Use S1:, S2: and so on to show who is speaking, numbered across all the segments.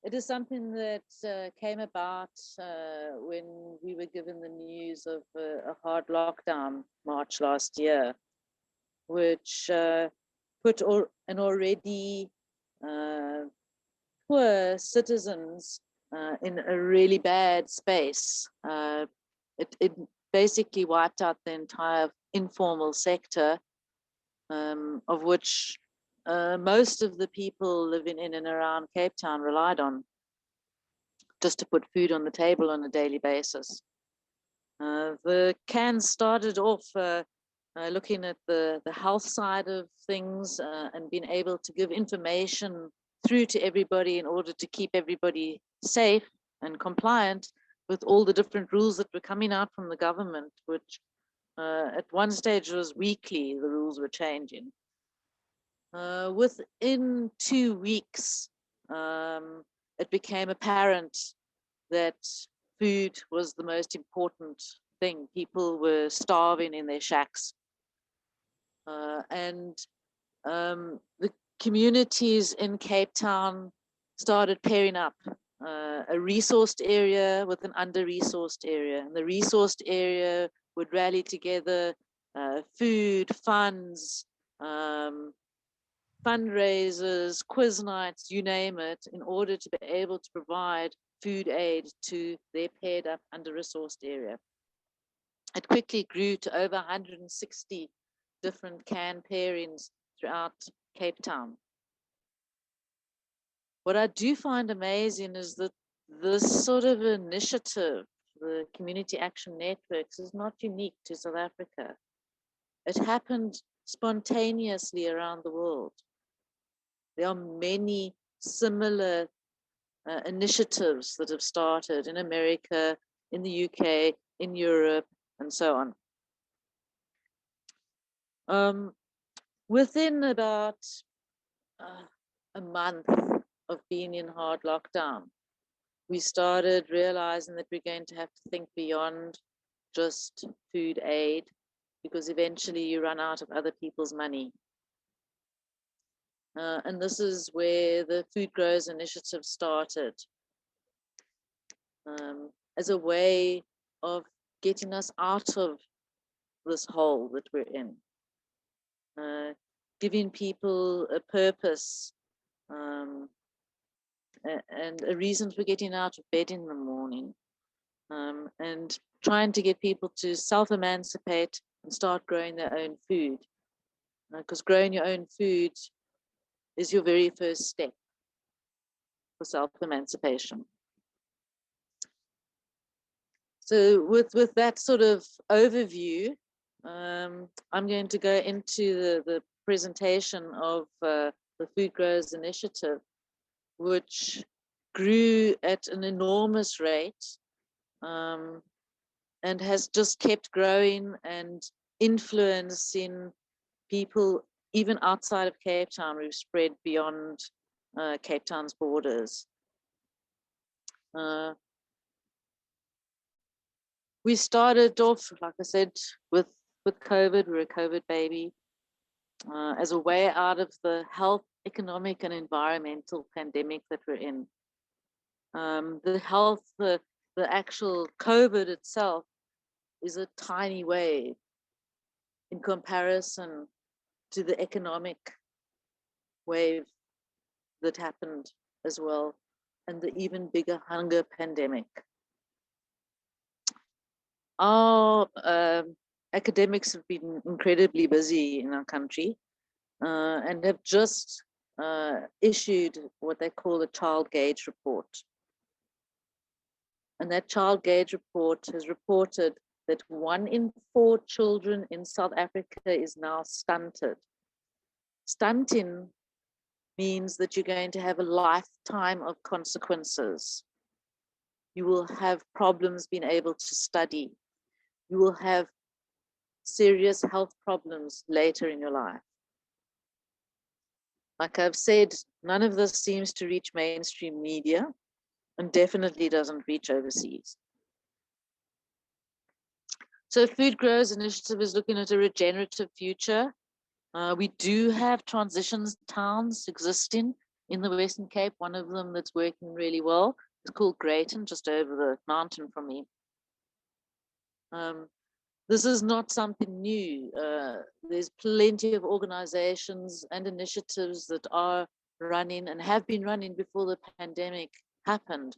S1: It is something that came about when we were given the news of a hard lockdown March last year, which put an already poor citizens in a really bad space. It basically wiped out the entire informal sector, of which most of the people living in and around Cape Town relied on just to put food on the table on a daily basis. The CANs started off looking at the health side of things and being able to give information through to everybody in order to keep everybody safe and compliant with all the different rules that were coming out from the government, which at one stage was weekly, the rules were changing. Within 2 weeks, it became apparent that food was the most important thing. People were starving in their shacks. And the communities in Cape Town started pairing up, a resourced area with an under-resourced area. And the resourced area would rally together food, funds, fundraisers, quiz nights, you name it, in order to be able to provide food aid to their paired up under-resourced area. It quickly grew to over 160 different CAN pairings throughout Cape Town. What I do find amazing is that this sort of initiative, the Community Action Networks, is not unique to South Africa. It happened spontaneously around the world. There are many similar initiatives that have started in America, in the UK, in Europe, and so on. Within about a month of being in hard lockdown, we started realizing that we're going to have to think beyond just food aid, because eventually you run out of other people's money. And this is where the Food Growers Initiative started, as a way of getting us out of this hole that we're in, giving people a purpose and a reason for getting out of bed in the morning, and trying to get people to self-emancipate and start growing their own food, because growing your own food is your very first step for self-emancipation. So with that sort of overview, I'm going to go into the presentation of the Food Growers Initiative, which grew at an enormous rate, and has just kept growing and influencing people even outside of Cape Town. We've spread beyond Cape Town's borders. We started off, like I said, with COVID. We're a COVID baby, as a way out of the health, economic, and environmental pandemic that we're in. The health, the actual COVID itself is a tiny wave in comparison to the economic wave that happened as well, and the even bigger hunger pandemic. Our academics have been incredibly busy in our country, and have just issued what they call the Child Gage report. And that Child Gage report has reported that 1 in 4 children in South Africa is now stunted. Stunting means that you're going to have a lifetime of consequences. You will have problems being able to study. You will have serious health problems later in your life. Like I've said, none of this seems to reach mainstream media, and definitely doesn't reach overseas. So Food Growers Initiative is looking at a regenerative future. We do have transition towns existing in the Western Cape. One of them that's working really well is called Greyton, just over the mountain from me. This is not something new. There's plenty of organizations and initiatives that are running and have been running before the pandemic happened.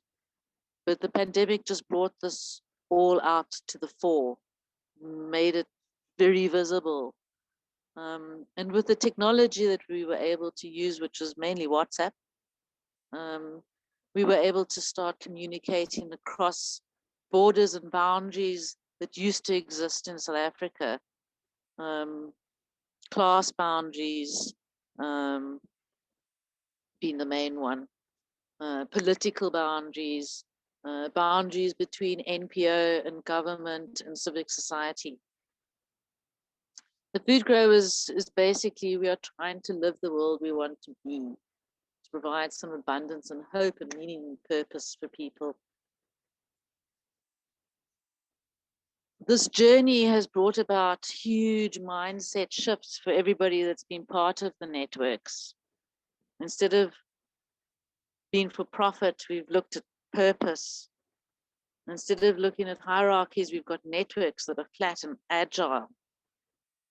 S1: But the pandemic just brought this all out to the fore, made it very visible. And with the technology that we were able to use, which was mainly WhatsApp, we were able to start communicating across borders and boundaries that used to exist in South Africa. Class boundaries being the main one, political boundaries, boundaries between NPO and government and civic society. The Food Growers is basically, we are trying to live the world we want to be, to provide some abundance and hope and meaning and purpose for people. This journey has brought about huge mindset shifts for everybody that's been part of the networks. Instead of being for profit, we've looked at purpose. Instead of looking at hierarchies, we've got networks that are flat and agile.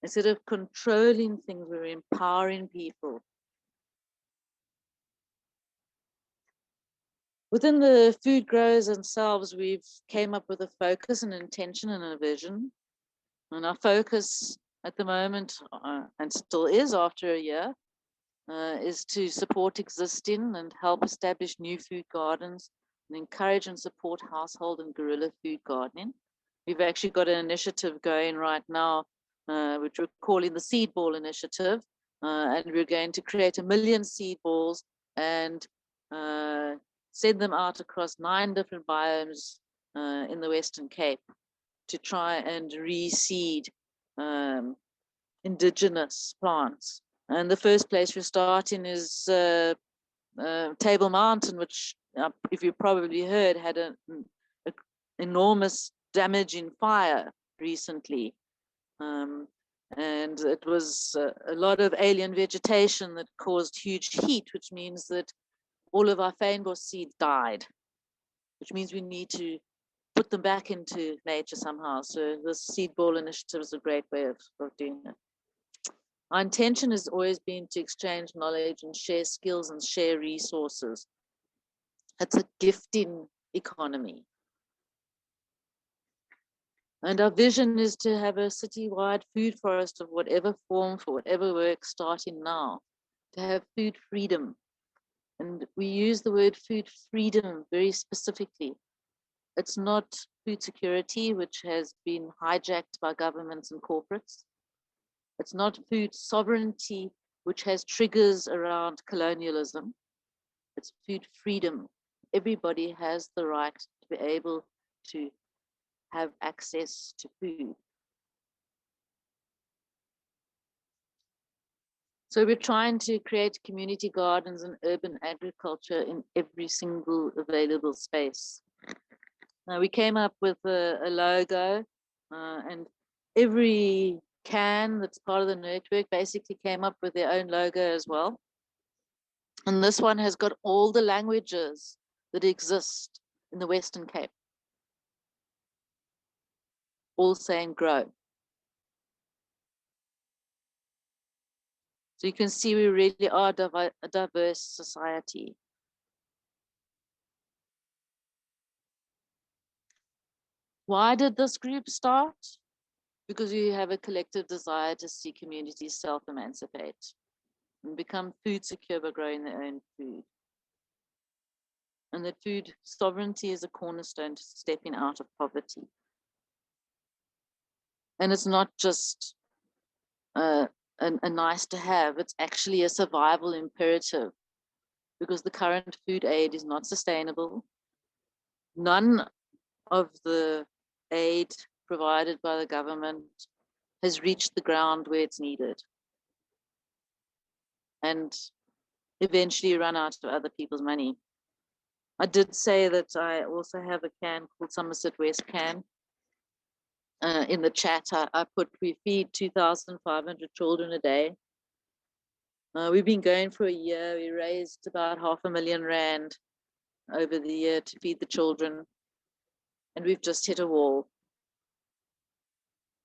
S1: Instead of controlling things, we're empowering people. Within the food growers themselves, we've came up with a focus, an intention, and a vision. And our focus at the moment, and still is after a year, is to support existing and help establish new food gardens and encourage and support household and guerrilla food gardening. We've actually got an initiative going right now, which we're calling the Seed Ball Initiative, and we're going to create 1 million seed balls and send them out across 9 different biomes in the Western Cape to try and reseed indigenous plants. And the first place we're starting is Table Mountain, which, if you probably heard, had an enormous damaging fire recently. And it was a lot of alien vegetation that caused huge heat, which means that all of our fynbos seeds died, which means we need to put them back into nature somehow. So the Seed Ball Initiative is a great way of doing it. Our intention has always been to exchange knowledge and share skills and share resources. It's a gifting economy. And our vision is to have a citywide food forest of whatever form, for whatever work, starting now, to have food freedom. And we use the word food freedom very specifically. It's not food security, which has been hijacked by governments and corporates. It's not food sovereignty, which has triggers around colonialism. It's food freedom. Everybody has the right to be able to have access to food. So we're trying to create community gardens and urban agriculture in every single available space. Now we came up with a logo, and every can that's part of the network basically came up with their own logo as well. And this one has got all the languages that exist in the Western Cape, all saying grow. So you can see we really are a diverse society. Why did this group start? Because we have a collective desire to see communities self-emancipate and become food secure by growing their own food. And that food sovereignty is a cornerstone to stepping out of poverty. And it's not just a nice to have, it's actually a survival imperative, because the current food aid is not sustainable. None of the aid provided by the government has reached the ground where it's needed, and eventually run out of other people's money. I did say that I also have a can called Somerset West Can. In the chat, I put we feed 2,500 children a day. We've been going for a year. We raised about R500,000 over the year to feed the children, and we've just hit a wall.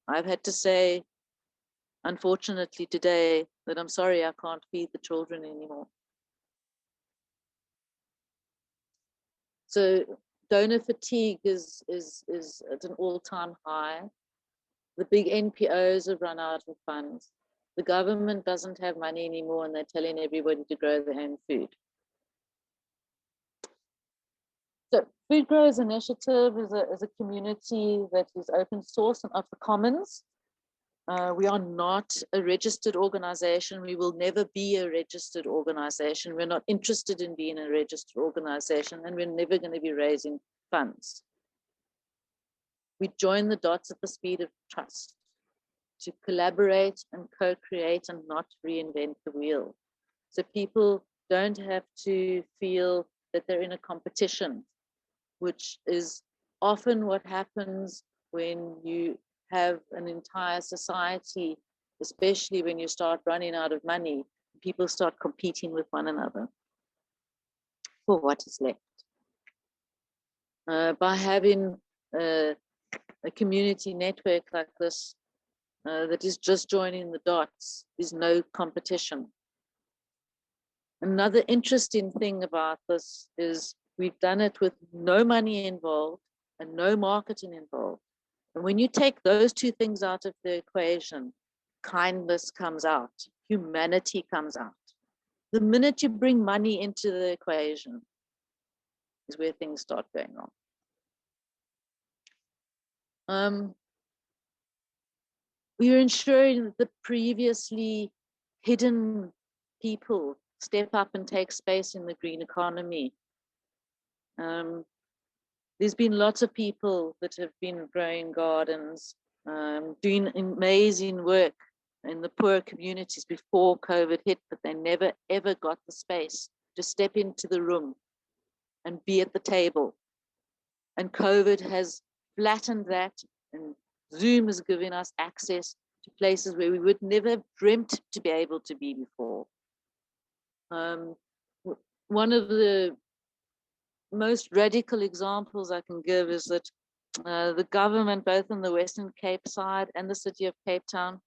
S1: I've had to say, unfortunately today, that I'm sorry I can't feed the children anymore. So donor fatigue is at an all-time high. The big NPOs have run out of funds. The government doesn't have money anymore, and they're telling everybody to grow their own food. So Food Growers Initiative is a community that is open source and of the commons. We are not a registered organization. We will never be a registered organization. We're not interested in being a registered organization, and we're never going to be raising funds. We join the dots at the speed of trust to collaborate and co-create and not reinvent the wheel. So people don't have to feel that they're in a competition, which is often what happens when you have an entire society, especially when you start running out of money. People start competing with one another for what is left. By having a community network like this that is just joining the dots, there's no competition. Another interesting thing about this is we've done it with no money involved and no marketing involved. And when you take those two things out of the equation, kindness comes out, humanity comes out. The minute you bring money into the equation is where things start going wrong. We are ensuring that the previously hidden people step up and take space in the green economy. There's been lots of people that have been growing gardens, doing amazing work in the poor communities before COVID hit, but they never ever got the space to step into the room and be at the table. And COVID has flattened that, and Zoom has given us access to places where we would never have dreamt to be able to be before. One of the most radical examples I can give is that the government, both in the Western Cape side and the city of Cape Town,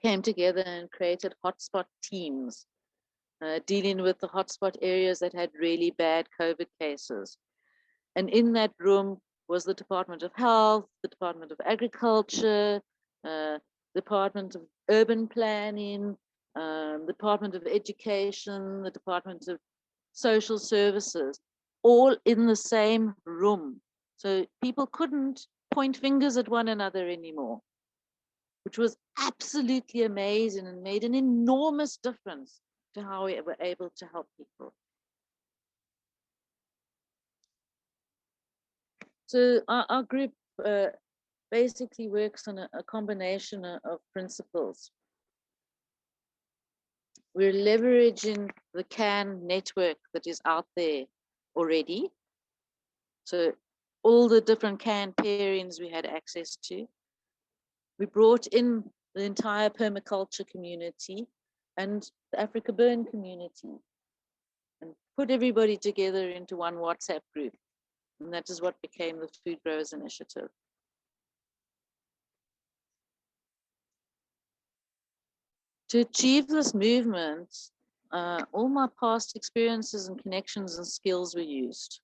S1: came together and created hotspot teams dealing with the hotspot areas that had really bad COVID cases. And in that room was the Department of Health, the Department of Agriculture, Department of Urban Planning, Department of Education, the Department of Social Services, all in the same room. So people couldn't point fingers at one another anymore, which was absolutely amazing and made an enormous difference to how we were able to help people. So our group basically works on a combination of principles. We're leveraging the CAN network that is out there already. So all the different CAN pairings we had access to. We brought in the entire permaculture community and the Africa Burn community and put everybody together into one WhatsApp group. And that is what became the Food Growers Initiative. To achieve this movement, all my past experiences and connections and skills were used.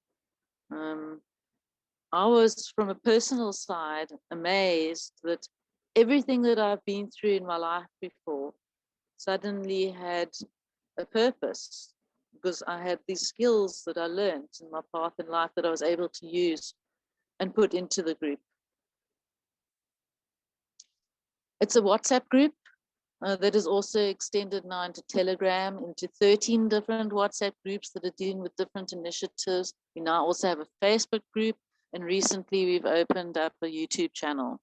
S1: I was, from a personal side, amazed that everything that I've been through in my life before suddenly had a purpose, because I had these skills that I learned in my path in life that I was able to use and put into the group. It's a WhatsApp group that is also extended now into Telegram, into 13 different WhatsApp groups that are dealing with different initiatives. We now also have a Facebook group, and recently we've opened up a YouTube channel.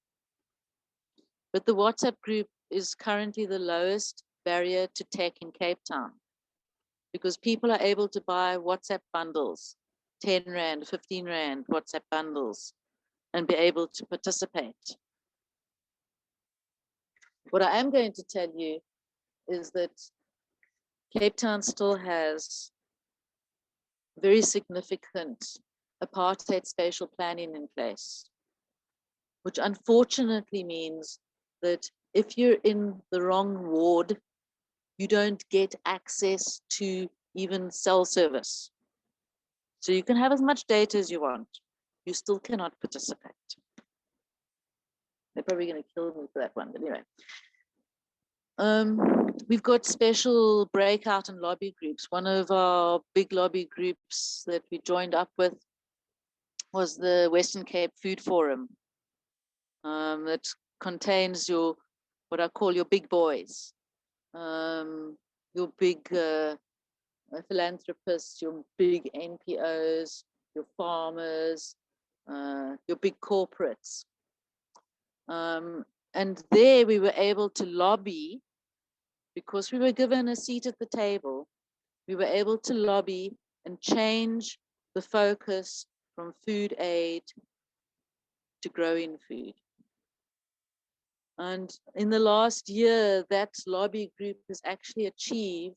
S1: But the WhatsApp group is currently the lowest barrier to tech in Cape Town, because people are able to buy WhatsApp bundles, 10 Rand, 15 Rand WhatsApp bundles, and be able to participate. What I am going to tell you is that Cape Town still has very significant apartheid spatial planning in place, which unfortunately means that if you're in the wrong ward, you don't get access to even cell service. So you can have as much data as you want. You still cannot participate. They're probably going to kill me for that one, but anyway. We've got special breakout and lobby groups. One of our big lobby groups that we joined up with was the Western Cape Food Forum. That contains your, what I call your big boys, your big philanthropists, your big NPOs, your farmers, your big corporates. And there we were able to lobby, because we were given a seat at the table, we were able to lobby and change the focus from food aid to growing food. And in the last year, that lobby group has actually achieved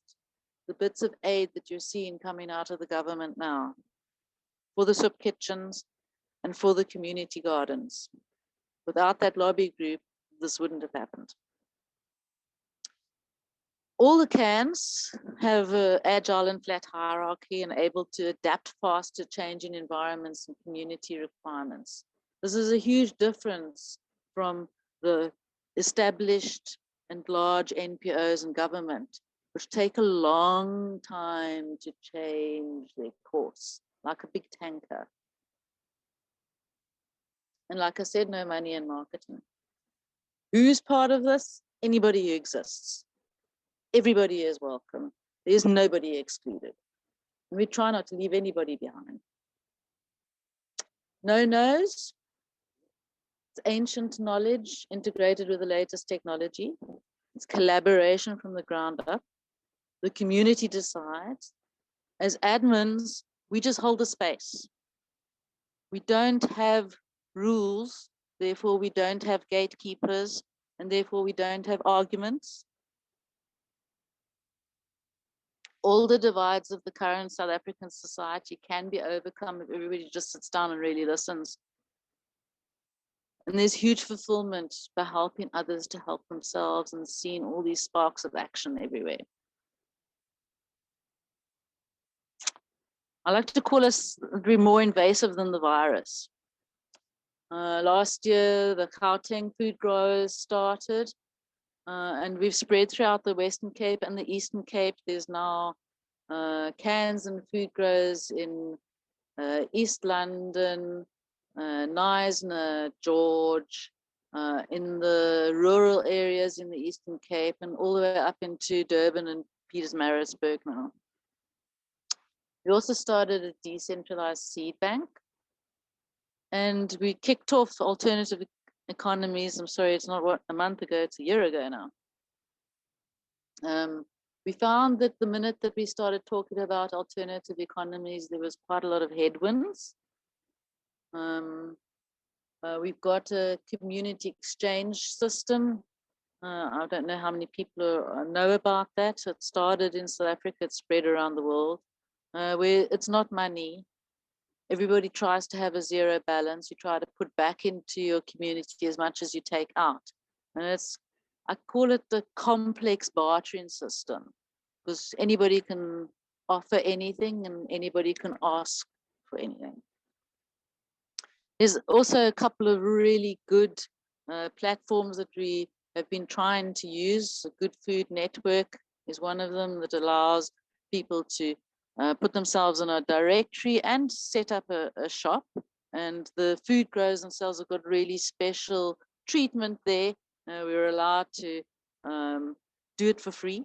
S1: the bits of aid that you're seeing coming out of the government now for the soup kitchens and for the community gardens. Without that lobby group, this wouldn't have happened. All the cans have an agile and flat hierarchy and able to adapt fast to changing environments and community requirements. This is a huge difference from the established and large NPOs and government, which take a long time to change their course, like a big tanker. And like I said, no money in marketing. Who's part of this? Anybody who exists. Everybody is welcome. There's nobody excluded. And we try not to leave anybody behind. No-nos. It's ancient knowledge integrated with the latest technology. It's collaboration from the ground up. The community decides. As admins, we just hold a space. We don't have rules, therefore we don't have gatekeepers, and therefore we don't have arguments. All the divides of the current South African society can be overcome if everybody just sits down and really listens. And there's huge fulfillment by helping others to help themselves and seeing all these sparks of action everywhere. I like to call us be more invasive than the virus. Last year, the Gauteng food growers started, and we've spread throughout the Western Cape and the Eastern Cape. There's now cans and food growers in East London, Knysna, George, in the rural areas in the Eastern Cape, and all the way up into Durban and Pietermaritzburg now. We also started a decentralized seed bank, and we kicked off alternative economies. I'm sorry, it's not what, a month ago, it's a year ago now. We found that the minute that we started talking about alternative economies, there was quite a lot of headwinds. We've got a community exchange system. I don't know how many people know about that. It started in South Africa, it's spread around the world, where it's not money. Everybody tries to have a zero balance. You try to put back into your community as much as you take out. And it's, I call it the complex bartering system, because anybody can offer anything and anybody can ask for anything. There's also a couple of really good platforms that we have been trying to use. A Good Food Network is one of them that allows people to put themselves in a directory and set up a shop. And the food growers themselves have got really special treatment there. We were allowed to do it for free.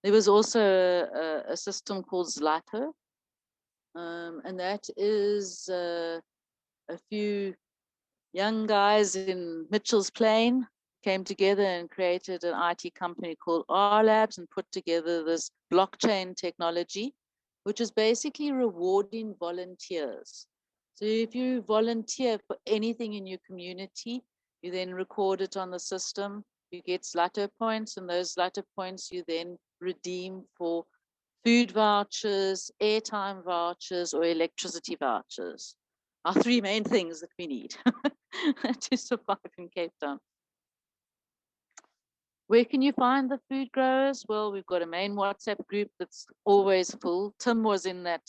S1: There was also a system called Zlato, and that is a few young guys in Mitchell's Plain came together and created an IT company called R Labs and put together this blockchain technology, which is basically rewarding volunteers. So if you volunteer for anything in your community, you then record it on the system, you get Zlato points, and those Zlato points you then redeem for food vouchers, airtime vouchers, or electricity vouchers. Are three main things that we need to survive in Cape Town. Where can you find the food growers? Well, we've got a main WhatsApp group that's always full. Tim was in that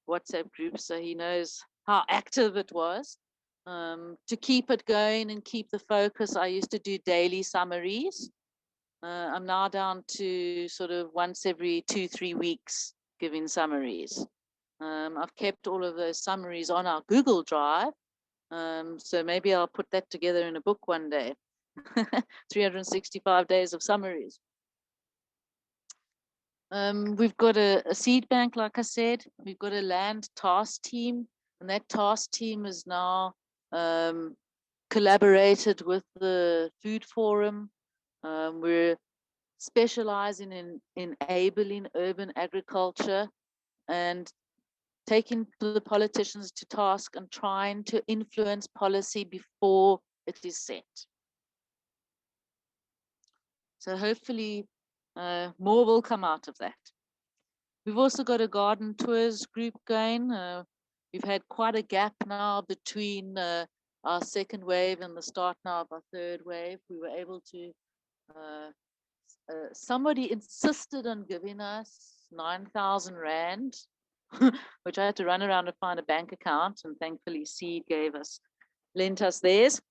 S1: WhatsApp group, so he knows how active it was. To keep it going and keep the focus, I used to do daily summaries. I'm now down to sort of once every 2-3 weeks giving summaries. I've kept all of those summaries on our Google Drive. So maybe I'll put that together in a book one day. 365 days of summaries. We've got a seed bank, like I said. We've got a land task team, and that task team is now collaborated with the food forum. We're specializing in enabling urban agriculture and taking the politicians to task and trying to influence policy before it is set. So hopefully more will come out of that. We've also got a garden tours group going. We've had quite a gap now between our second wave and the start now of our third wave. We were able to, somebody insisted on giving us 9,000 Rand, which I had to run around and find a bank account, and thankfully Seed lent us theirs.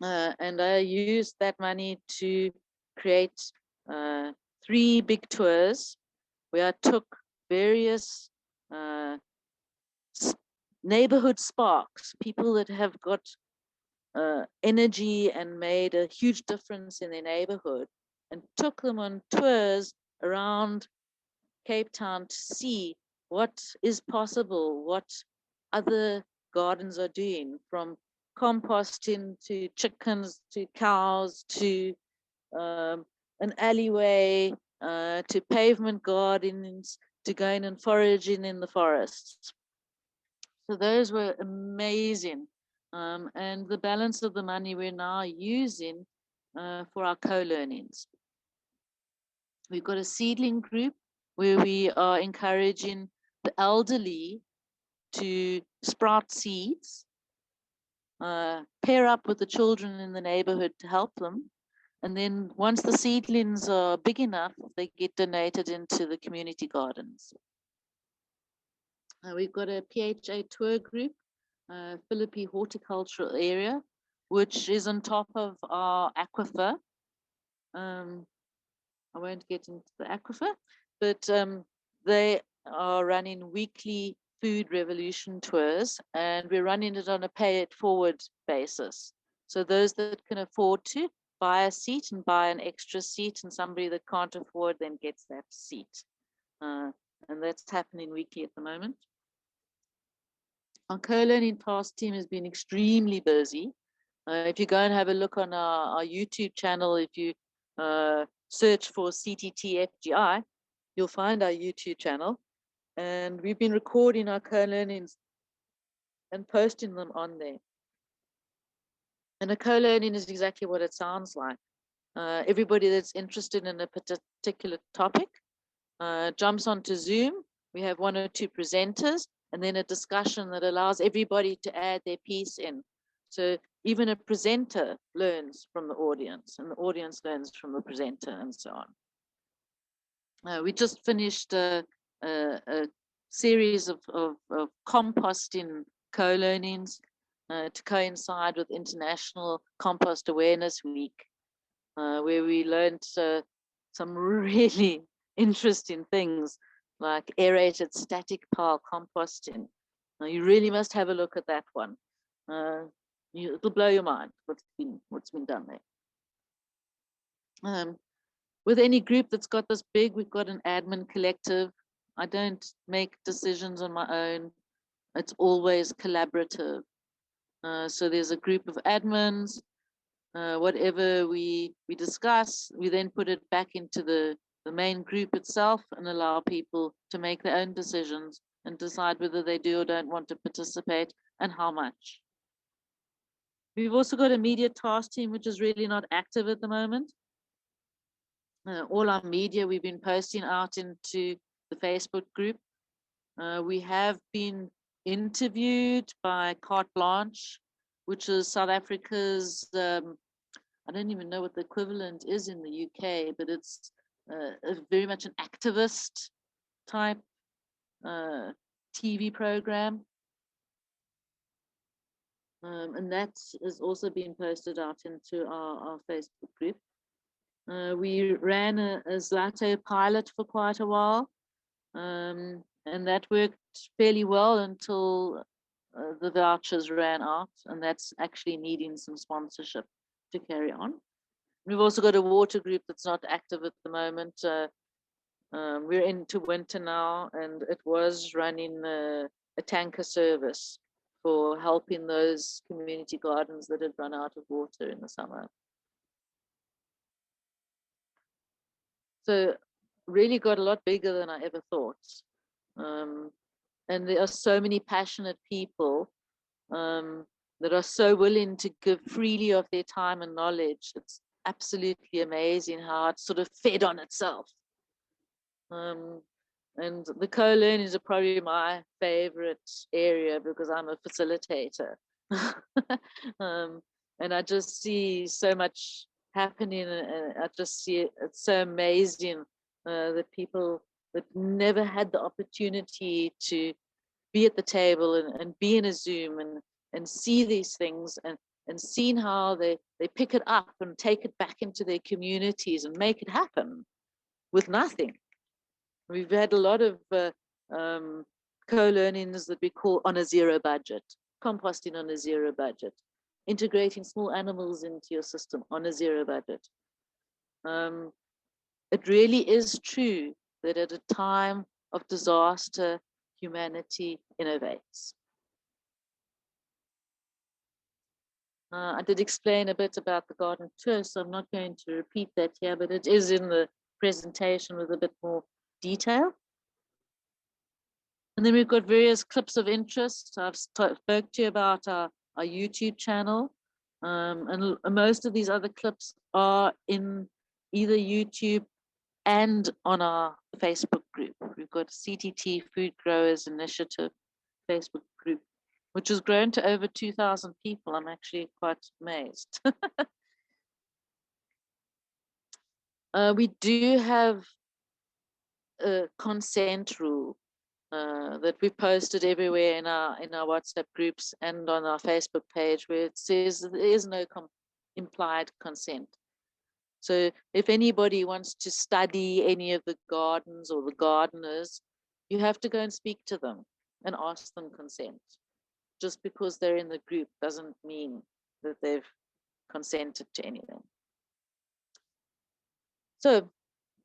S1: And I used that money to create 3 big tours where I took various neighborhood sparks, people that have got energy and made a huge difference in their neighborhood, and took them on tours around Cape Town to see what is possible, what other gardens are doing, from composting to chickens to cows to an alleyway to pavement gardens to going and foraging in the forests. So those were amazing. And the balance of the money we're now using for our co-learnings. We've got a seedling group where we are encouraging the elderly to sprout seeds, pair up with the children in the neighborhood to help them. And then once the seedlings are big enough, they get donated into the community gardens. We've got a PHA tour group, Philippi Horticultural Area, which is on top of our aquifer. I won't get into the aquifer, but they are running weekly food revolution tours, and we're running it on a pay it forward basis. So those that can afford to buy a seat and buy an extra seat, and somebody that can't afford then gets that seat. And that's happening weekly at the moment. Our co-learning task team has been extremely busy. If you go and have a look on our YouTube channel, if you search for CTT FGI, you'll find our YouTube channel. And we've been recording our co-learnings and posting them on there. And a co-learning is exactly what it sounds like. Everybody that's interested in a particular topic jumps onto Zoom. We have 1 or 2 presenters, and then a discussion that allows everybody to add their piece in. So even a presenter learns from the audience, and the audience learns from the presenter, and so on. We just finished a series of composting co-learnings to coincide with International Compost Awareness Week, where we learned some really interesting things like aerated static pile composting. You really must have a look at that one. It'll blow your mind what's been done there. With any group that's got this big, we've got an admin collective. I don't make decisions on my own. It's always collaborative. So there's a group of admins. Whatever we discuss, we then put it back into the main group itself and allow people to make their own decisions and decide whether they do or don't want to participate and how much. We've also got a media task team, which is really not active at the moment. All our media we've been posting out into the Facebook group. We have been interviewed by Carte Blanche, which is South Africa's, I don't even know what the equivalent is in the UK, but it's very much an activist type TV program. And that is also being posted out into our Facebook group. We ran a Zlato pilot for quite a while, and that worked fairly well until the vouchers ran out, and that's actually needing some sponsorship to carry on. We've also got a water group that's not active at the moment. We're into winter now, and it was running a tanker service for helping those community gardens that had run out of water in the summer. So really got a lot bigger than I ever thought. And there are so many passionate people that are so willing to give freely of their time and knowledge. It's absolutely amazing how it sort of fed on itself. And the co-learnings are probably my favorite area because I'm a facilitator. And I just see so much happening, and I just see it's so amazing that people that never had the opportunity to be at the table and be in a Zoom and see these things and seeing how they pick it up and take it back into their communities and make it happen with nothing. We've had a lot of co-learnings that we call on a zero budget, composting on a zero budget, integrating small animals into your system on a zero budget. It really is true that at a time of disaster, humanity innovates. I did explain a bit about the garden tour, so I'm not going to repeat that here, but it is in the presentation with a bit more detail. And then we've got various clips of interest. I've spoke to you about our YouTube channel. And most of these other clips are in either YouTube and on our Facebook group. We've got CTT Food Growers Initiative Facebook group, which has grown to over 2,000 people. I'm actually quite amazed. We do have a consent rule that we posted everywhere in our WhatsApp groups and on our Facebook page, where it says there is no implied consent. So if anybody wants to study any of the gardens or the gardeners, you have to go and speak to them and ask them consent. Just because they're in the group doesn't mean that they've consented to anything. So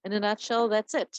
S1: in a nutshell, that's it.